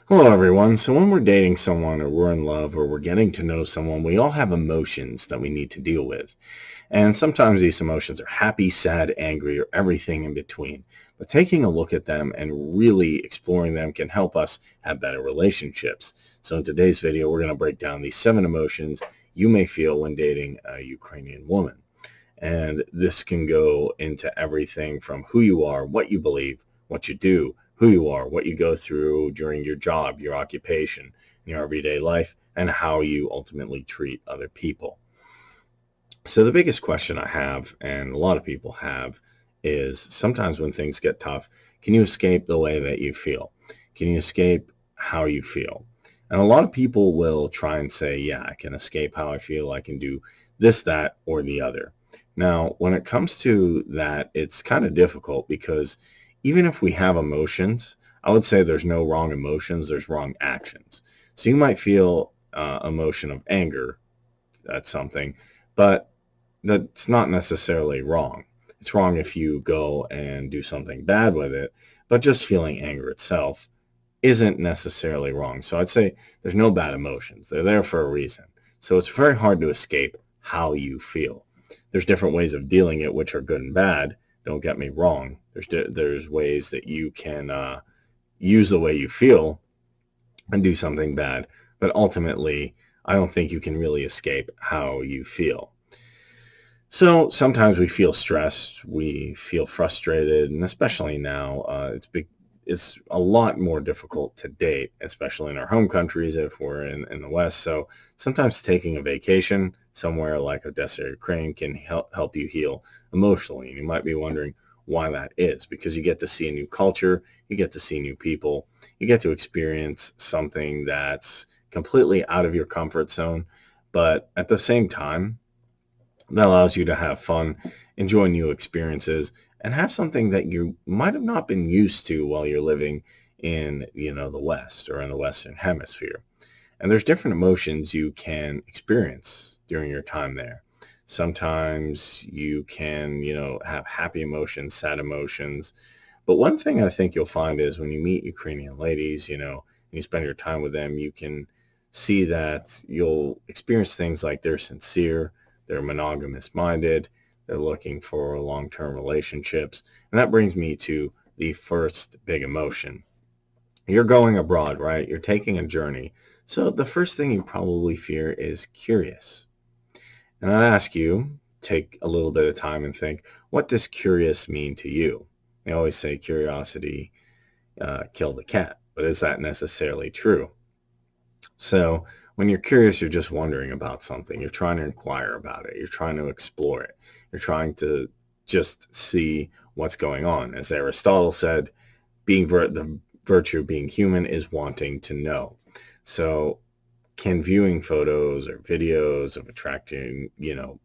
Hello, everyone. So when we're dating someone or we're in love or we're getting to know someone, we all have emotions that we need to deal with. And sometimes these emotions are happy, sad, angry, or everything in between. But taking a look at them and really exploring them can help us have better relationships. So in today's video, we're going to break down these 7 emotions you may feel when dating a Ukrainian woman. And this can go into everything from who you are, what you believe, what you do, who you are, what you go through during your job, your occupation, your everyday life, and how you ultimately treat other people. So the biggest question I have, and a lot of people have, is sometimes when things get tough, can you escape the way that you feel? Can you escape how you feel? And a lot of people will try and say, yeah, I can escape how I feel. I can do this, that, or the other. Now, when it comes to that, it's kind of difficult because even if we have emotions, I would say there's no wrong emotions, there's wrong actions. So you might feel emotion of anger at something, but that's not necessarily wrong. It's wrong if you go and do something bad with it, but just feeling anger itself isn't necessarily wrong. So I'd say there's no bad emotions. They're there for a reason. So it's very hard to escape how you feel. There's different ways of dealing it, which are good and bad. Don't get me wrong. There's ways that you can use the way you feel and do something bad. But ultimately, I don't think you can really escape how you feel. So sometimes we feel stressed, we feel frustrated, and especially now, it's a lot more difficult to date, especially in our home countries if we're in the West. So sometimes taking a vacation somewhere like Odessa, Ukraine can help you heal emotionally. And you might be wondering why that is, because you get to see a new culture, you get to see new people, you get to experience something that's completely out of your comfort zone, but at the same time, that allows you to have fun, enjoy new experiences, and have something that you might have not been used to while you're living in, the West or in the Western Hemisphere. And there's different emotions you can experience during your time there. Sometimes you can, have happy emotions, sad emotions. But one thing I think you'll find is when you meet Ukrainian ladies, and you spend your time with them, you can see that you'll experience things like they're sincere, they're monogamous minded, they're looking for long-term relationships. And that brings me to the first big emotion. You're going abroad, right? You're taking a journey. So the first thing you probably fear is curious. And I'd ask you, take a little bit of time and think, what does curious mean to you? They always say curiosity killed the cat, but is that necessarily true? So when you're curious, you're just wondering about something. You're trying to inquire about it. You're trying to explore it. You're trying to just see what's going on. As Aristotle said, the virtue of being human is wanting to know. So can viewing photos or videos of attracting,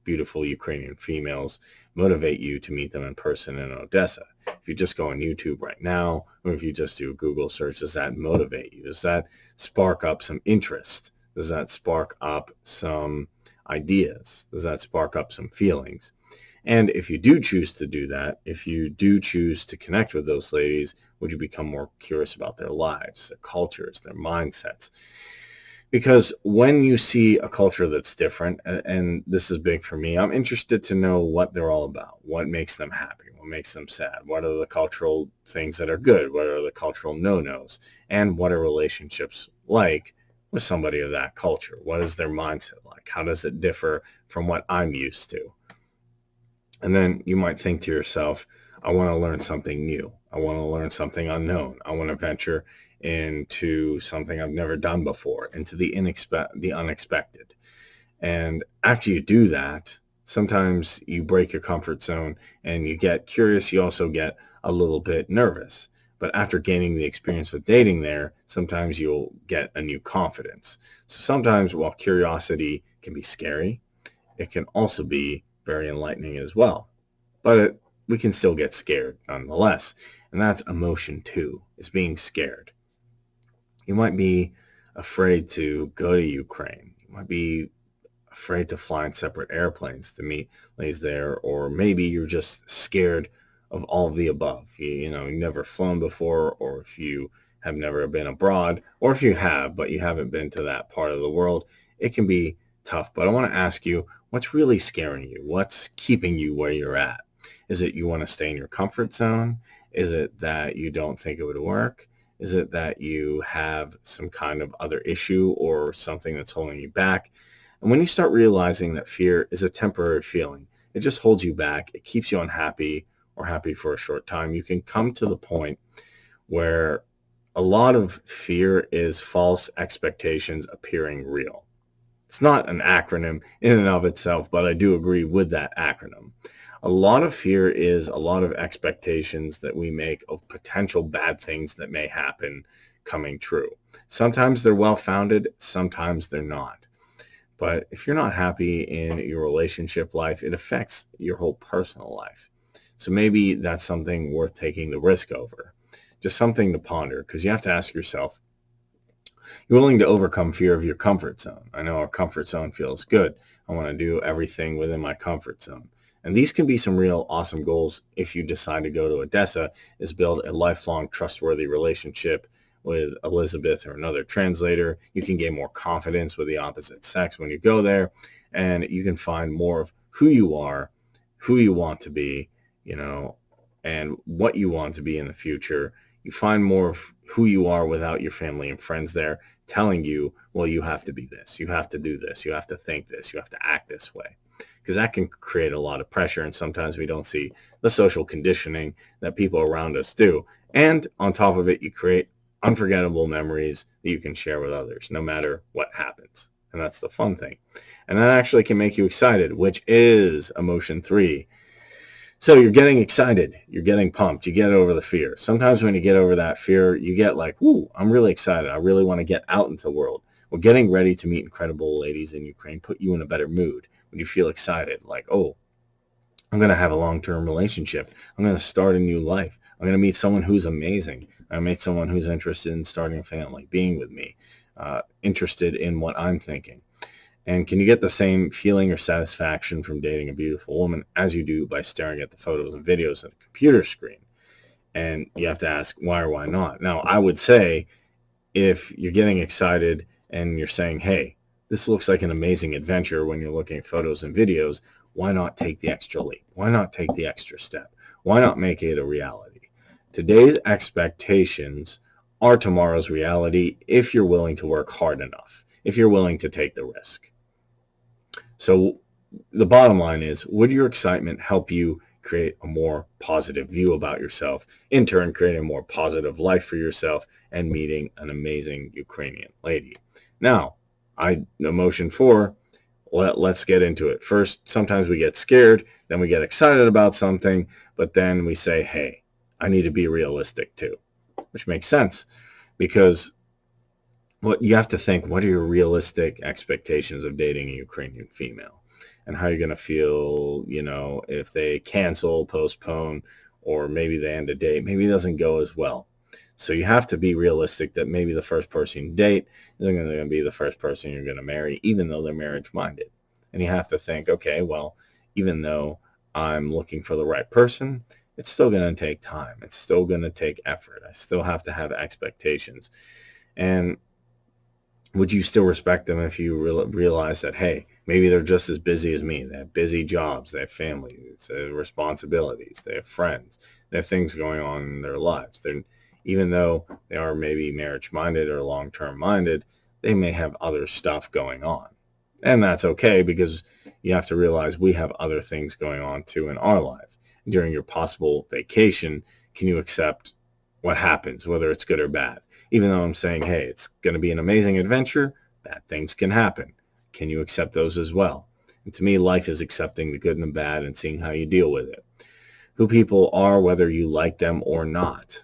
beautiful Ukrainian females motivate you to meet them in person in Odessa? If you just go on YouTube right now, or if you just do a Google search, does that motivate you? Does that spark up some interest? Does that spark up some ideas? Does that spark up some feelings? And if you do choose to do that, if you do choose to connect with those ladies, would you become more curious about their lives, their cultures, their mindsets? Because when you see a culture that's different, and this is big for me, I'm interested to know what they're all about, what makes them happy, what makes them sad, what are the cultural things that are good, what are the cultural no-nos, and what are relationships like with somebody of that culture? What is their mindset like? How does it differ from what I'm used to? And then you might think to yourself, I want to learn something new. I want to learn something unknown. I want to venture into something I've never done before, into the unexpected. And after you do that, sometimes you break your comfort zone and you get curious. You also get a little bit nervous. But after gaining the experience with dating there, sometimes you'll get a new confidence. So sometimes while curiosity can be scary, it can also be very enlightening as well. But we can still get scared nonetheless. And that's emotion two, is being scared. You might be afraid to go to Ukraine. You might be afraid to fly in separate airplanes to meet ladies there, or maybe you're just scared of all of the above. You've never flown before, or if you have never been abroad, or if you have, but you haven't been to that part of the world, it can be tough. But I want to ask you, what's really scaring you? What's keeping you where you're at? Is it you want to stay in your comfort zone? Is it that you don't think it would work? Is it that you have some kind of other issue or something that's holding you back? And when you start realizing that fear is a temporary feeling, it just holds you back, it keeps you unhappy or happy for a short time, you can come to the point where a lot of fear is false expectations appearing real. It's not an acronym in and of itself, but I do agree with that acronym. A lot of fear is a lot of expectations that we make of potential bad things that may happen coming true. Sometimes they're well-founded, sometimes they're not. But if you're not happy in your relationship life, it affects your whole personal life. So maybe that's something worth taking the risk over. Just something to ponder, because you have to ask yourself, you're willing to overcome fear of your comfort zone. I know our comfort zone feels good. I want to do everything within my comfort zone. And these can be some real awesome goals if you decide to go to Odessa, is build a lifelong trustworthy relationship with Elizabeth or another translator. You can gain more confidence with the opposite sex when you go there, and you can find more of who you are, who you want to be, and what you want to be in the future. You find more of who you are without your family and friends there telling you, well, you have to be this, you have to do this, you have to think this, you have to act this way. Because that can create a lot of pressure, and sometimes we don't see the social conditioning that people around us do. And on top of it, you create unforgettable memories that you can share with others, no matter what happens. And that's the fun thing. And that actually can make you excited, which is emotion 3. So you're getting excited, you're getting pumped, you get over the fear. Sometimes when you get over that fear, you get like, whoo, I'm really excited. I really want to get out into the world. Well, getting ready to meet incredible ladies in Ukraine put you in a better mood when you feel excited, like, oh, I'm going to have a long-term relationship. I'm going to start a new life. I'm going to meet someone who's amazing. I meet someone who's interested in starting a family, being with me, interested in what I'm thinking. And can you get the same feeling or satisfaction from dating a beautiful woman as you do by staring at the photos and videos on a computer screen? And you have to ask why or why not. Now, I would say if you're getting excited and you're saying, hey, this looks like an amazing adventure when you're looking at photos and videos, why not take the extra leap? Why not take the extra step? Why not make it a reality? Today's expectations are tomorrow's reality if you're willing to work hard enough, if you're willing to take the risk. So the bottom line is, would your excitement help you create a more positive view about yourself, in turn creating a more positive life for yourself and meeting an amazing Ukrainian lady? Now, emotion 4, let's get into it. First, sometimes we get scared, then we get excited about something, but then we say, hey, I need to be realistic too, which makes sense, because what you have to think, what are your realistic expectations of dating a Ukrainian female, and how you're going to feel, if they cancel, postpone, or maybe they end a date, maybe it doesn't go as well. So you have to be realistic that maybe the first person you date isn't going to be the first person you're going to marry, even though they're marriage-minded. And you have to think, okay, well, even though I'm looking for the right person, it's still going to take time. It's still going to take effort. I still have to have expectations. And would you still respect them if you realize that, hey, maybe they're just as busy as me? They have busy jobs, they have families, they have responsibilities, they have friends, they have things going on in their lives. Even though they are maybe marriage-minded or long-term minded, they may have other stuff going on. And that's okay, because you have to realize we have other things going on too in our life. During your possible vacation, can you accept what happens, whether it's good or bad? Even though I'm saying, hey, it's going to be an amazing adventure, bad things can happen. Can you accept those as well? And to me, life is accepting the good and the bad and seeing how you deal with it. Who people are, whether you like them or not.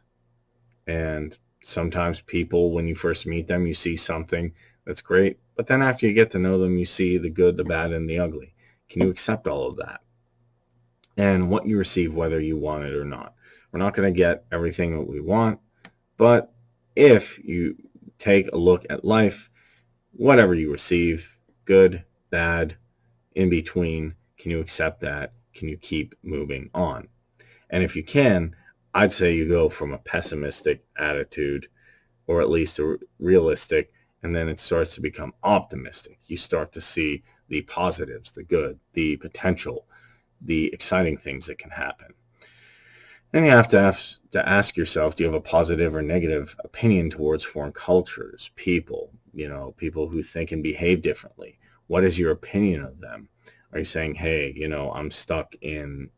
And sometimes people, when you first meet them, you see something that's great. But then after you get to know them, you see the good, the bad, and the ugly. Can you accept all of that? And what you receive, whether you want it or not. We're not going to get everything that we want, but if you take a look at life, whatever you receive, good, bad, in between, can you accept that? Can you keep moving on? And if you can, I'd say you go from a pessimistic attitude or at least realistic, and then it starts to become optimistic. You start to see the positives, the good, the potential, the exciting things that can happen. Then you have to ask yourself, do you have a positive or negative opinion towards foreign cultures, people, people who think and behave differently? What is your opinion of them? Are you saying, hey, I'm stuck in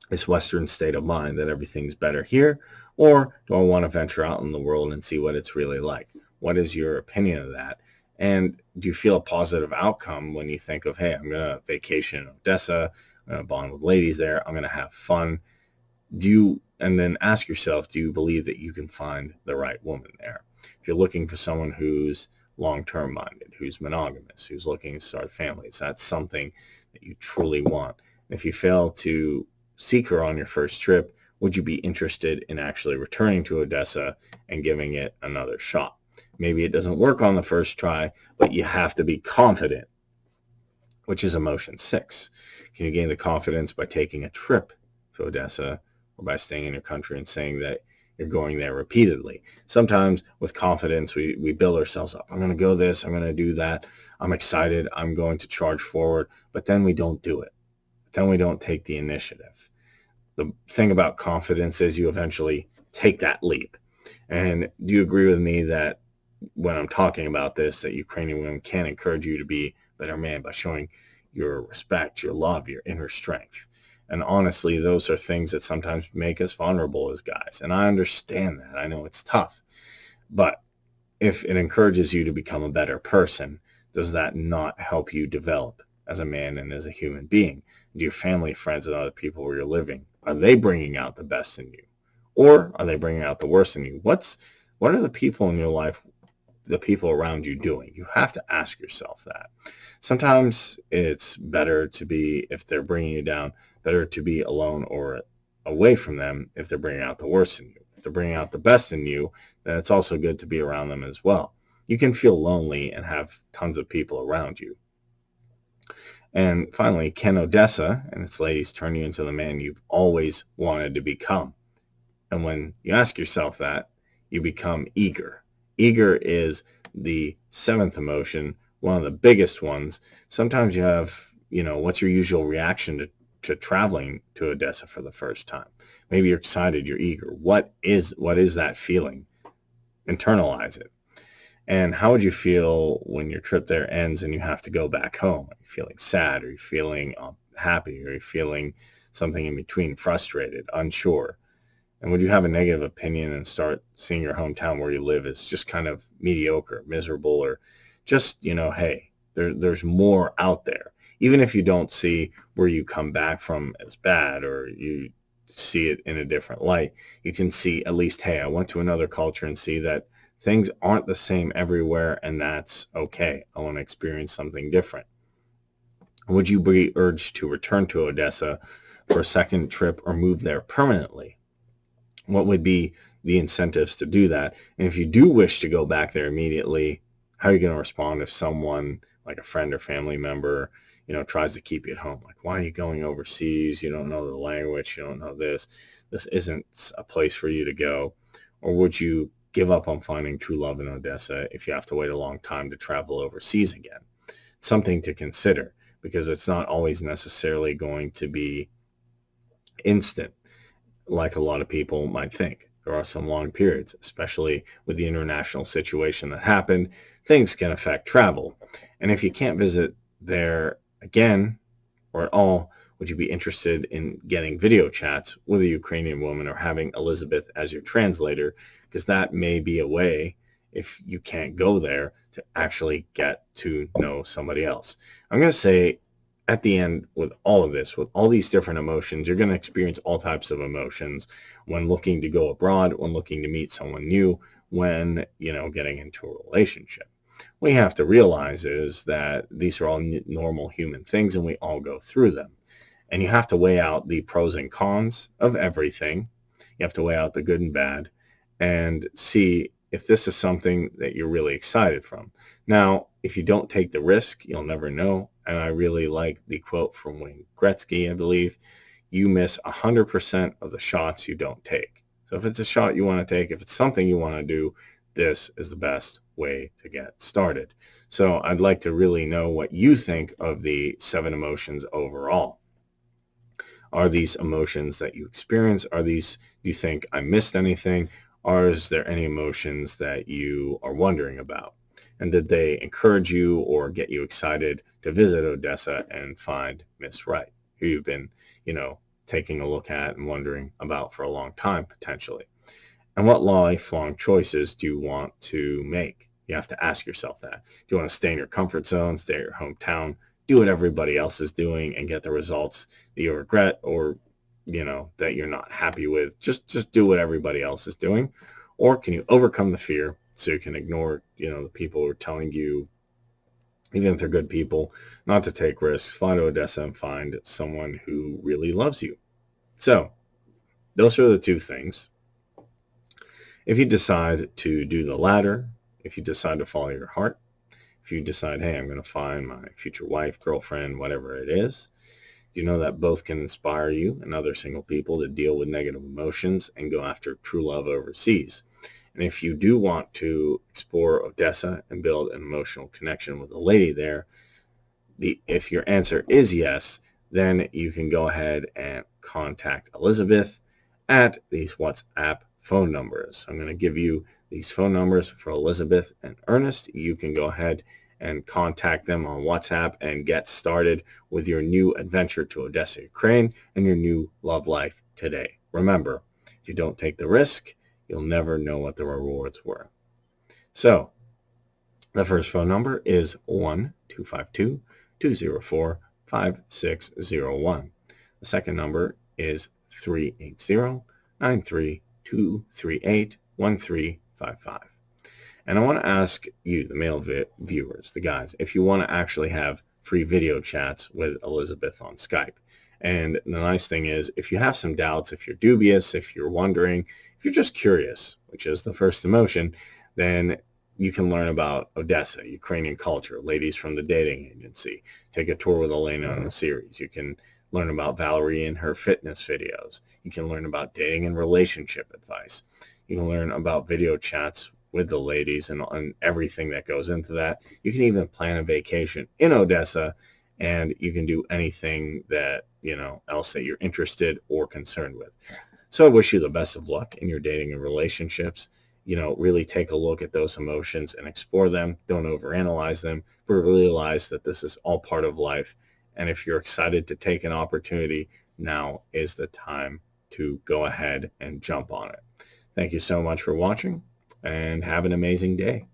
this Western state of mind that everything's better here? Or do I want to venture out in the world and see what it's really like? What is your opinion of that? And do you feel a positive outcome when you think of, hey, I'm going to vacation in Odessa, I'm going to bond with ladies there, I'm going to have fun? And then ask yourself, do you believe that you can find the right woman there? If you're looking for someone who's long-term minded, who's monogamous, who's looking to start families, that's something that you truly want. And if you fail to seek her on your first trip, would you be interested in actually returning to Odessa and giving it another shot? Maybe it doesn't work on the first try, but you have to be confident, which is emotion 6. Can you gain the confidence by taking a trip to Odessa, or by staying in your country and saying that you're going there repeatedly? Sometimes with confidence, we build ourselves up. I'm going to go this, I'm going to do that. I'm excited. I'm going to charge forward. But then we don't do it. Then we don't take the initiative. The thing about confidence is you eventually take that leap. And do you agree with me that when I'm talking about this, that Ukrainian women can encourage you to be a better man by showing your respect, your love, your inner strength? And honestly, those are things that sometimes make us vulnerable as guys. And I understand that. I know it's tough. But if it encourages you to become a better person, does that not help you develop as a man and as a human being? Do your family, friends, and other people where you're living, are they bringing out the best in you? Or are they bringing out the worst in you? What are the people in your life, the people around you, doing? You have to ask yourself that. Sometimes it's better to be, if they're bringing you down, better to be alone or away from them if they're bringing out the worst in you. If they're bringing out the best in you, then it's also good to be around them as well. You can feel lonely and have tons of people around you. And finally, can Odessa and its ladies turn you into the man you've always wanted to become? And when you ask yourself that, you become eager. Eager is the 7th emotion, one of the biggest ones. Sometimes you have, what's your usual reaction to traveling to Odessa for the first time? Maybe you're excited, you're eager. What is that feeling? Internalize it. And how would you feel when your trip there ends and you have to go back home? Are you feeling sad? Are you feeling happy? Are you feeling something in between, frustrated, unsure? And would you have a negative opinion and start seeing your hometown where you live as just kind of mediocre, miserable, or just, hey, there's more out there? Even if you don't see where you come back from as bad, or you see it in a different light, you can see at least, hey, I went to another culture and see that things aren't the same everywhere, and that's okay. I want to experience something different. Would you be urged to return to Odessa for a second trip or move there permanently? What would be the incentives to do that? And if you do wish to go back there immediately, how are you going to respond if someone like a friend or family member, tries to keep you at home? Like, why are you going overseas? You don't know the language. You don't know this. This isn't a place for you to go. Or would you give up on finding true love in Odessa if you have to wait a long time to travel overseas again? Something to consider, because it's not always necessarily going to be instant like a lot of people might think. There are some long periods, especially with the international situation that happened. Things can affect travel. And if you can't visit there again or at all, would you be interested in getting video chats with a Ukrainian woman or having Elizabeth as your translator? Because that may be a way, if you can't go there, to actually get to know somebody else. I'm going to say at the end, with all of this, with all these different emotions, you're going to experience all types of emotions when looking to go abroad, when looking to meet someone new, when, getting into a relationship. What you have to realize is that these are all normal human things, and we all go through them. And you have to weigh out the pros and cons of everything. You have to weigh out the good and bad and see if this is something that you're really excited from. Now, if you don't take the risk, you'll never know. And I really like the quote from Wayne Gretzky, I believe: you miss 100% of the shots you don't take. So if it's a shot you want to take, if it's something you want to do, this is the best way to get started. So I'd like to really know what you think of the 7 emotions overall. Are these emotions that you experience? Do you think I missed anything? Or is there any emotions that you are wondering about? And did they encourage you or get you excited to visit Odessa and find Miss Wright, who you've been, taking a look at and wondering about for a long time, potentially? And what lifelong choices do you want to make? You have to ask yourself that. Do you want to stay in your comfort zone, stay at your hometown, do what everybody else is doing and get the results that you regret or, that you're not happy with? Just do what everybody else is doing. Or can you overcome the fear so you can ignore, the people who are telling you, even if they're good people, not to take risks, fly to Odessa and find someone who really loves you. So those are the two things. If you decide to do the latter, if you decide to follow your heart, if you decide, hey, I'm going to find my future wife, girlfriend, whatever it is, you know that both can inspire you and other single people to deal with negative emotions and go after true love overseas. And if you do want to explore Odessa and build an emotional connection with a lady there, if your answer is yes, then you can go ahead and contact Elizabeth at these WhatsApp phone numbers. I'm going to give you these phone numbers for Elizabeth and Ernest. You can go ahead and contact them on WhatsApp and get started with your new adventure to Odessa, Ukraine, and your new love life today. Remember, if you don't take the risk, you'll never know what the rewards were. So the first phone number is 1-252-204-5601. The second number is 380-93238-1355. And I want to ask you, the male viewers, the guys, if you want to actually have free video chats with Elizabeth on Skype. And the nice thing is, if you have some doubts, if you're dubious, if you're wondering, if you're just curious, which is the first emotion, then you can learn about Odessa, Ukrainian culture, ladies from the dating agency. Take a tour with Elena on the series. You can learn about Valerie and her fitness videos. You can learn about dating and relationship advice. You can learn about video chats with the ladies and everything that goes into that. You can even plan a vacation in Odessa, and you can do anything that, else that you're interested or concerned with. So I wish you the best of luck in your dating and relationships. Really take a look at those emotions and explore them. Don't overanalyze them, but realize that this is all part of life. And if you're excited to take an opportunity, now is the time to go ahead and jump on it. Thank you so much for watching, and have an amazing day.